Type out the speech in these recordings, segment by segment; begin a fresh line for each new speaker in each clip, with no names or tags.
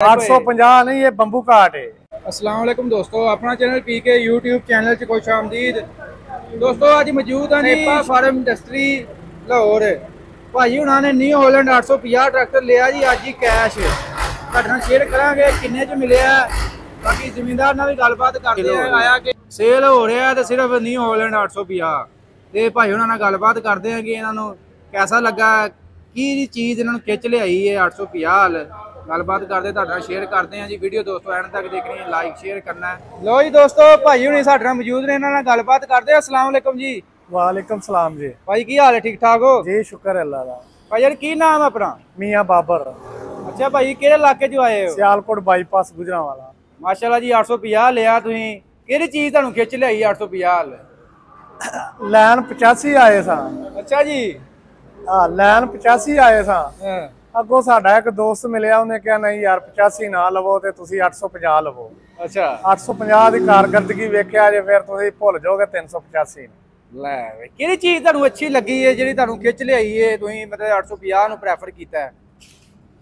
850 नहीं, ये बंबू काट है।
अस्सलाम वालेकुम दोस्तों, अपना चैनल पीके यूट्यूब चैनल च खुश आमदीद। दोस्तों अज मौजूद हाँ जी फार्म इंडस्ट्री लाहौर। भाई हुणा ने न्यू हॉलैंड 850 ट्रैक्टर लिया जी अज ही कैश। घटना शेयर करांगे किन्ने च मिलिया, बाकी जमींदार नाल भी गलबात करते हैं। आया कि सेल हो रहा है तो सिर्फ न्यू हॉलैंड 850 ते भाई हुणा नाल गलबात करते हैं कि इन्हों कैसा लगा, की चीज़ इन्होंने खिंच लियाई है 850। गलबात करते शेयर करते हैं जी। वीडियो दोस्तों एंड तक देखनी है, लाइक शेयर करना है। लो जी दोस्तों भाई हुणी साडे नाल मौजूद ने, इन्हां नाल गलबात करते हैं। अस्सलाम वालेकुम जी।
वालेकुम सलाम जी।
भाई की हाल है, ठीक ठाक हो
जी? शुक्र है अल्लाह दा।
भाई यार की नाम है अपना?
मियां बाबर।
अच्छा भाई किहड़े इलाके चों आए हो?
सियालकोट बाईपास गुजरांवाला।
माशाल्लाह जी 850 लिया तुसीं, किहड़ी चीज़ तुहानूं खिच लिआई 850?
लैन 85 आए सा।
अच्छा जी।
हाँ लैन 85 आए सा। अगों साडा एक दोस्त मिलिया, उन्हें कहा नहीं यार 85 ना लवो ते तुसीं 850 लवो।
अच्छा 850
की कारकर्दगी वेख्या जे फिर तुसीं भुल जाओगे 385।
लै किहड़ी चीज़ तुहानूं अच्छी लगी है जिहड़ी तुहानूं खिच लिआई है, तुसीं मतलब 850 नूं प्रैफर कीता है?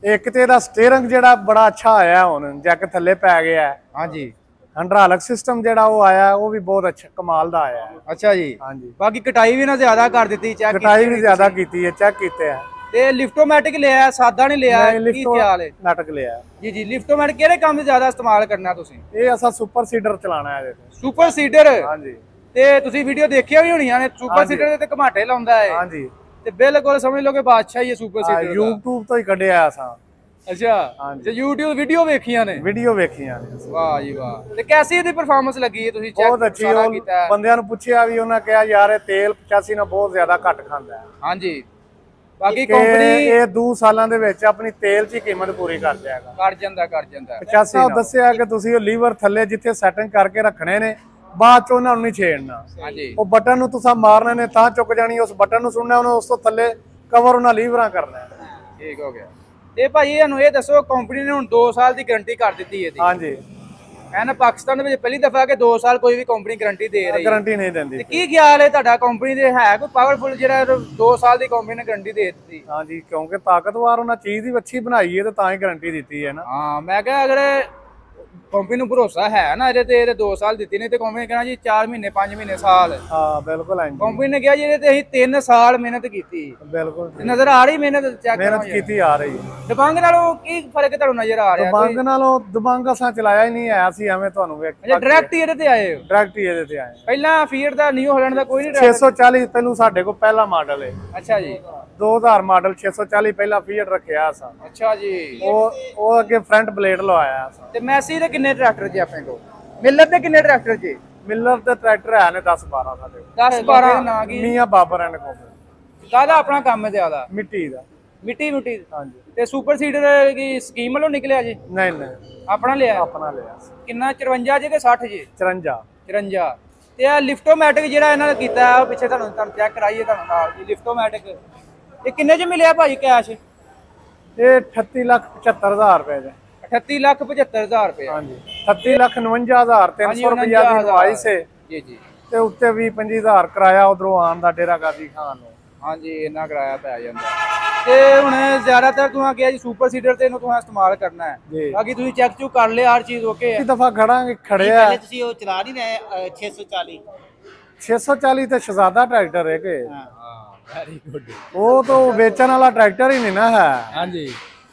एक ते दा स्टीयरिंग जेड़ा बड़ा अच्छा आया, हुण जैक थल्ले पै गया है।
हाँ जी।
हाइड्रोलिक सिस्टम जेड़ा वो आया वो भी बहुत अच्छा कमाल दा आया है।
अच्छा जी।
हाँ जी।
बाकी कटाई भी ना ज्यादा कर दी, चेक
कटाई भी ज्यादा की है, चेक किते है।
ते लिफ्टोमैटिक लिया है, सादा नहीं लिया है? की ख्याल है?
नाटक लिया है
जी जी। लिफ्टोमैटिक केड़े काम ज्यादा इस्तेमाल करना तुसीं?
ये असा सुपर सीडर चलाना है।
Super seeder?
हाँ जी।
ते तुसीं वीडियो देखिया भी होणियां ने, सुपर सीडर ते घमाटे लाउंदा है।
हाँ जी।
ते बिल्कुल समझ लो कि बादशाह ही है सुपर सीडर।
यूट्यूब तो ही कढिया असा।
अच्छा ते यूट्यूब वीडियो वेखियां ने? वीडियो
वेखियां ने।
वाह जी वाह। ते कैसी इहदी परफॉर्मेंस लगी है? तुसीं चेक
बहुत अच्छी। बंदियां नूं पुछिया भी, उन्हां कहा यार ये तेल 85 नाल बहुत ज्यादा घट खांदा है।
हाँ जी। बाकी कंपनी
ये 2 सालां दे विच अपनी तेल दी कीमत पूरी कर जाएगा।
कर जांदा
85 दस्सिया कि तुसीं ओ लीवर थल्ले जिथे सैटिंग करके रखने ने, बाद च उन्हां नूं नहीं छेड़ना।
हाँ जी।
ओ बटन नूं तुसां मारने ने तां चुक जानी, उस बटन नूं सुनना, उन्हें उस तो थल्ले कवर उन्हां लीवरां करना है।
ठीक हो गया। ते भाई इहनूं ये दसो कंपनी ने हुण 2 साल की गारंटी कर दी है? हाँ जी। है ना, पाकिस्तान में पहली दफा कि 2 साल कोई भी कंपनी गारंटी दे रही है?
गारंटी नहीं देंदी।
की ख्याल है तुहाडा, कंपनी दे है कोई पावरफुल जेड़ा 2 साल की कंपनी ने गारंटी दे दी?
हाँ जी, क्योंकि ताकतवर उन्हें चीज ही अच्छी बनाई है तो तां ही गारंटी दी है ना।
हाँ मैं कहा अगर कंपनी नूं भरोसा है ना ये 2 साल दी नहीं तो कंपनी कहना जी 4 महीने 5 महीने साल।
हाँ बिल्कुल।
कंपनी ने कहा जी 3 साल मेहनत की। बिल्कुल नजर आ रही मेहनत?
मेहनत की आ रही है।
दबंग नालों की फर्क तुहानूं नजर आ रहा है?
दबंग नालों दबंग असां चलाया ही नहीं है, ਅਸੀਂ ਐਵੇਂ ਤੁਹਾਨੂੰ ਵੇਖ।
अच्छा डायरेक्ट ही ਇਹਦੇ ਤੇ ਆਏ ਹੋ?
डायरेक्ट ही ਇਹਦੇ ਤੇ ਆਏ।
ਪਹਿਲਾਂ ਫੀਟ ਦਾ ਨਿਊ ਹਾਲੈਂਡ ਦਾ ਕੋਈ ਨਹੀਂ?
640 ਪਹਿਲੂ ਸਾਡੇ ਕੋਲ ਪਹਿਲਾ ਮਾਡਲ ਹੈ।
ਅੱਛਾ ਜੀ।
2000 ਮਾਡਲ 640 ਪਹਿਲਾ ਫੀਟ ਰੱਖਿਆ ਅਸਾਂ।
ਅੱਛਾ ਜੀ।
ਉਹ ਅੱਗੇ ਫਰੰਟ ਬਲੇਡ ਲਵਾਇਆ ਅਸਾਂ।
ਤੇ ਮੈਸੀ ਦੇ ਕਿੰਨੇ ਟਰੈਕਟਰ ਜੀ ਆਪਣੇ ਕੋਲ? ਮਿਲਰ ਦੇ ਕਿੰਨੇ ਟਰੈਕਟਰ ਜੀ?
ਮਿਲਰ ਦੇ ਟਰੈਕਟਰ ਹੈ ਨੇ 10 12 ਸਾਡੇ ਕੋਲ।
10 12 ਨਾ ਕੀ?
ਮੀਆਂ ਬਾਬਰ ਐਂਡ ਕੋਲ।
ਕਾਹਦਾ ਆਪਣਾ ਕੰਮ ਹੈ ਜ਼ਿਆਦਾ?
ਮਿੱਟੀ ਦਾ। ਮਿੱਟੀ
ਹਾਂਜੀ। ਤੇ ਸੁਪਰ ਸੀਡਰ ਕੀ ਸਕੀਮ ਵੱਲੋਂ ਨਿਕਲਿਆ ਜੀ?
ਨਹੀਂ ਨਹੀਂ
ਆਪਣਾ ਲਿਆ?
ਆਪਣਾ ਲਿਆ।
ਕਿੰਨਾ 54 ਜੀ ਕਿ 60 ਜੀ?
54।
ਤੇ ਇਹ ਲਿਫਟੋਮੈਟਿਕ ਜਿਹੜਾ ਇਹਨਾਂ ਨੇ ਕੀਤਾ ਉਹ ਪਿੱਛੇ ਤੁਹਾਨੂੰ ਚੈੱਕ ਕਰਾਈਏ ਤੁਹਾਨੂੰ ਨਾਲ ਜੀ। ਲਿਫਟੋਮੈਟਿਕ ਇਹ ਕਿੰਨੇ ਚ ਮਿਲਿਆ ਭਾਈ ਕੈਸ਼? ਇਹ
38,75,000 ਰੁਪਏ ਦਾ।
38,75,000 रुपए।
हाँ जी। 38,59,300 रुपया दी इनवॉइस है
जी जी।
ते उत्ते 20-25,000 किराया उधरों आन दा डेरा गाजी खान नु।
हाँ जी इन्ना किराया पै जांदा। ते हुण ज्यादातर तुहां किहा जी सुपर सीडर ते इहनूं तुहां इस्तेमाल करना है, बाकी तुसीं चेक चुक कर लिया हर चीज ओके है?
एक दफा खड़ांगे खड़िया
पहले तुसीं ओ चला नहीं रहे
640 ते शहजादा ट्रैक्टर है के?
हां वेरी गुड।
वो तो बेचने वाला ट्रैक्टर ही नहीं ना है।
हां जी।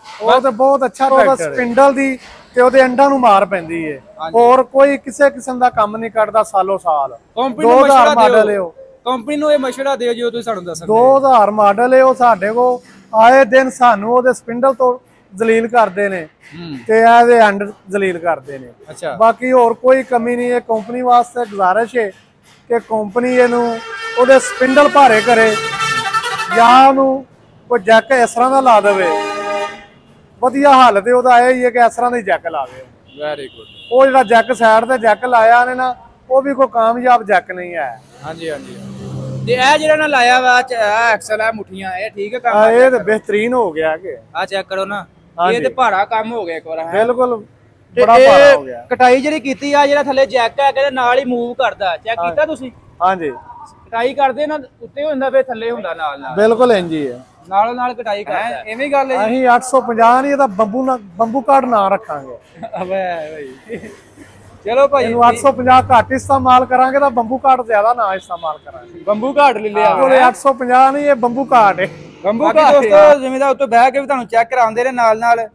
ਉਹ ਤਾਂ ਬਹੁਤ ਅੱਛਾ ਟਰੈਕਟਰ ਹੈ। ਸਪਿੰਡਲ ਦੀ ਤੇ ਉਹਦੇ ਅੰਡਾਂ ਨੂੰ ਮਾਰ ਪੈਂਦੀ ਹੈ, ਹੋਰ ਕੋਈ ਕਿਸੇ ਕਿਸਮ ਦਾ ਕੰਮ ਨਹੀਂ ਕਰਦਾ ਸਾਲੋ ਸਾਲ। 2000 ਮਾਡਲ ਹੈ ਉਹ।
ਕੰਪਨੀ ਨੂੰ ਇਹ ਮਸ਼ਵਰਾ ਦਿਓ ਜੋ ਤੁਸੀਂ ਸਾਨੂੰ ਦੱਸੋ।
2000 ਮਾਡਲ ਹੈ ਉਹ। ਸਾਡੇ ਕੋਲ ਆਏ ਦਿਨ ਸਾਨੂੰ ਉਹਦੇ ਸਪਿੰਡਲ ਤੋਂ ਜ਼ਲੀਲ ਕਰਦੇ ਨੇ ਤੇ ਇਹਦੇ ਅੰਡ ਜ਼ਲੀਲ ਕਰਦੇ ਨੇ।
ਅੱਛਾ
ਬਾਕੀ ਹੋਰ ਕੋਈ ਕਮੀ ਨਹੀਂ ਹੈ। ਕੰਪਨੀ ਵਾਸਤੇ ਗੁਜ਼ਾਰਿਸ਼ ਹੈ ਕਿ ਕੰਪਨੀ ਇਹਨੂੰ ਉਹਦੇ ਸਪਿੰਡਲ ਭਾਰੇ ਕਰੇ ਜਾਂ ਉਹਨੂੰ ਕੋਈ ਜੈਕ ਇਸ ਤਰ੍ਹਾਂ ਦਾ ਲਾ ਦੇਵੇ। ਵਧੀਆ ਹਾਲਤ ਹੈ ਉਹਦਾ ਇਹ ਹੀ ਹੈ ਕਿ ਇਸ ਤਰ੍ਹਾਂ ਦਾ ਜੈਕ ਲਾਵੇ।
Very good.
ਉਹ ਜਿਹੜਾ ਜੈਕ ਸਾਈਡ ਤੇ ਜੈਕ ਲਾਇਆ ਨੇ ਨਾ, ਉਹ ਵੀ ਕੋਈ ਕਾਮਯਾਬ ਜੈਕ ਨਹੀਂ ਹੈ।
ਹਾਂਜੀ ਹਾਂਜੀ। ਤੇ ਇਹ ਜਿਹੜਾ ਨਾ ਲਾਇਆ ਵਾ ਐਕਸਲ ਹੈ ਮੁੱਠੀਆਂ, ਇਹ ਠੀਕ ਹੈ ਕੰਮ?
ਇਹ ਤਾਂ ਬਿਹਤਰੀਨ ਹੋ ਗਿਆ ਕਿ
ਆ ਚੈੱਕ ਕਰੋ ਨਾ, ਇਹ ਤੇ ਭਾਰਾ ਕੰਮ ਹੋ ਗਿਆ ਇੱਕ ਵਾਰ।
ਬਿਲਕੁਲ ਬੜਾ ਭਾਰਾ ਹੋ ਗਿਆ।
ਕਟਾਈ ਜਿਹੜੀ ਕੀਤੀ ਆ, ਜਿਹੜਾ ਥੱਲੇ ਜੈਕ ਹੈ ਕਹਿੰਦੇ ਨਾਲ ਹੀ ਮੂਵ ਕਰਦਾ, ਚੈੱਕ ਕੀਤਾ ਤੁਸੀਂ?
ਹਾਂਜੀ।
ਕਟਾਈ ਕਰਦੇ ਨਾ ਉੱਤੇ ਹੁੰਦਾ ਫਿਰ ਥੱਲੇ ਹੁੰਦਾ ਨਾਲ ਨਾਲ।
ਬਿਲਕੁਲ ਇੰਜ ਹੀ ਹੈ।
ਨਾਲੋਂ ਨਾਲ ਕਟਾਈ ਕਰਦਾ ਐਵੇਂ ਗੱਲ ਹੈ
ਅਸੀਂ 850 ਨਹੀਂ ਇਹਦਾ ਬੰਬੂ ਕਾਰਡ ਨਾ ਰੱਖਾਂਗੇ।
ਅਬੇ ਭਾਈ ਚਲੋ ਭਾਈ
ਇਹਨੂੰ 850 ਘੱਟ ਇਸਤੇਮਾਲ ਕਰਾਂਗੇ ਤਾਂ ਬੰਬੂ ਕਾਰਡ ਜ਼ਿਆਦਾ ਨਾ ਇਸਤੇਮਾਲ ਕਰਾਂਗੇ।
ਬੰਬੂ ਘਾਟ ਲੈ ਲਿਆ
ਉਹਦੇ 850 ਨਹੀਂ ਇਹ ਬੰਬੂ ਕਾਰਡ ਹੈ।
ਬੰਬੂ ਘਾਟ ਦੋਸਤੋ ਜ਼ਿਮੀਦਾਰ ਉੱਤੇ ਬਹਿ ਕੇ ਵੀ ਤੁਹਾਨੂੰ ਚੈੱਕ ਕਰਾਉਂਦੇ ਨੇ ਨਾਲ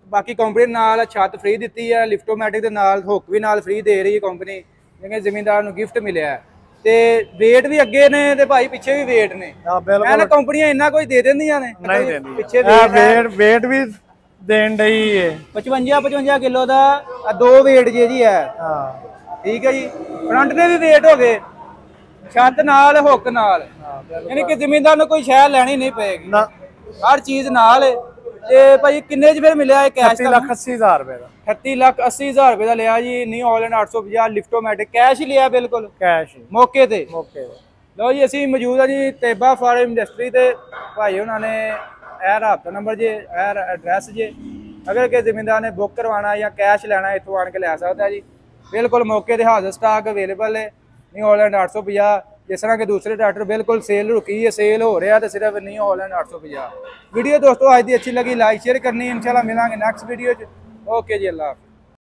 ਬਾਕੀ ਕੰਪਨੀ ਨਾਲ ਛੱਤ ਫ੍ਰੀ ਦਿੱਤੀ ਹੈ, ਲਿਫਟੋਮੈਟਿਕ ਦੇ ਨਾਲ ਹੁੱਕ ਵੀ ਨਾਲ ਫ੍ਰੀ ਦੇ ਰਹੀ ਹੈ ਕੰਪਨੀ, ਜਿਵੇਂ ਜ਼ਿਮੀਦਾਰ ਨੂੰ ਗਿਫਟ ਮਿਲਿਆ ਤੇ ਵੇਟ ਵੀ ਅੱਗੇ ਨੇ ਤੇ ਭਾਈ ਪਿੱਛੇ ਵੀ ਵੇਟ ਨੇ।
ਹਾਂ ਬਿਲਕੁਲ
ਇਹਨਾਂ ਕੰਪਨੀਆਂ ਇੰਨਾ ਕੁਝ ਦੇ ਦਿੰਦੀਆਂ ਨੇ
ਨਹੀਂ ਦਿੰਦੀ
ਪਿੱਛੇ
ਵੇਟ ਵੀ ਦੇਣ ਡਈ ਹੈ
55 ਕਿਲੋ ਦਾ ਦੋ ਵੇਟ ਜੀ ਹੈ।
ਹਾਂ
ਠੀਕ ਹੈ ਜੀ ਫਰੰਟ ਦੇ ਵੀ ਵੇਟ ਹੋ ਗਏ, ਛੱਤ ਨਾਲ ਹੁੱਕ ਨਾਲ, ਯਾਨੀ ਕਿ ਜ਼ਿਮੀਂਦਾਰ ਨੂੰ ਕੋਈ ਸ਼ੈ ਲੈਣੀ ਨਹੀਂ ਪਏਗੀ,
ਨਾ
ਹਰ ਚੀਜ਼ ਨਾਲ। ਤੇ ਭਾਈ ਕਿੰਨੇ ਚ ਫਿਰ ਮਿਲਿਆ ਇਹ ਕੈਸ਼?
38,80,000 ਰੁਪਏ ਦਾ।
38,80,000 ਰੁਪਏ ਦਾ ਲਿਆ ਜੀ ਨਿਊ ਹਾਲੈਂਡ 850 ਲਿਫਟੋਮੈਟਿਕ ਕੈਸ਼ ਹੀ ਲਿਆ ਬਿਲਕੁਲ
ਕੈਸ਼
ਮੌਕੇ ਤੇ।
ਓਕੇ
ਲਓ ਜੀ ਅਸੀਂ ਮੌਜੂਦ ਆ ਜੀ ਤੇਬਾ ਫਾਰਮ ਇੰਡਸਟਰੀ ਤੇ। ਭਾਈ ਉਹਨਾਂ ਨੇ ਇਹ ਰਾਬਤਾ ਨੰਬਰ ਜੇ ਇਹ ਐਡਰੈਸ ਜੇ, ਅਗਰ ਕਿਸੇ ਜ਼ਿਮੀਂਦਾਰ ਨੇ ਬੁੱਕ ਕਰਵਾਉਣਾ ਜਾਂ ਕੈਸ਼ ਲੈਣਾ ਇੱਥੋਂ ਆਣ ਕੇ ਲੈ ਸਕਦਾ ਜੀ, ਬਿਲਕੁਲ ਮੌਕੇ ਤੇ ਹਾਜ਼ਰ ਸਟਾਕ ਅਵੇਲੇਬਲ ਹੈ ਨਿਊ ਹਾਲੈਂਡ 850। ਜਿਸ ਤਰ੍ਹਾਂ ਕਿ ਦੂਸਰੇ ਟਰੈਕਟਰ ਬਿਲਕੁਲ ਸੇਲ ਰੁਕੀ ਹੈ, ਸੇਲ ਹੋ ਰਿਹਾ ਤੇ ਸਿਰਫ ਨਿਊ ਹਾਲੈਂਡ 850। ਵੀਡੀਓ ਦੋਸਤੋ ਅੱਜ ਦੀ ਅੱਛੀ ਲੱਗੀ ਲਾਈਕ ਸ਼ੇਅਰ ਕਰਨੀ, ਇਨਸ਼ਾਅੱਲਾ ਮਿਲਾਂਗੇ ਨੈਕਸਟ ਵੀਡੀਓ 'ਚ। ਓਕੇ ਜੀ, ਅੱਲਾ ਹਾਫਿਜ਼।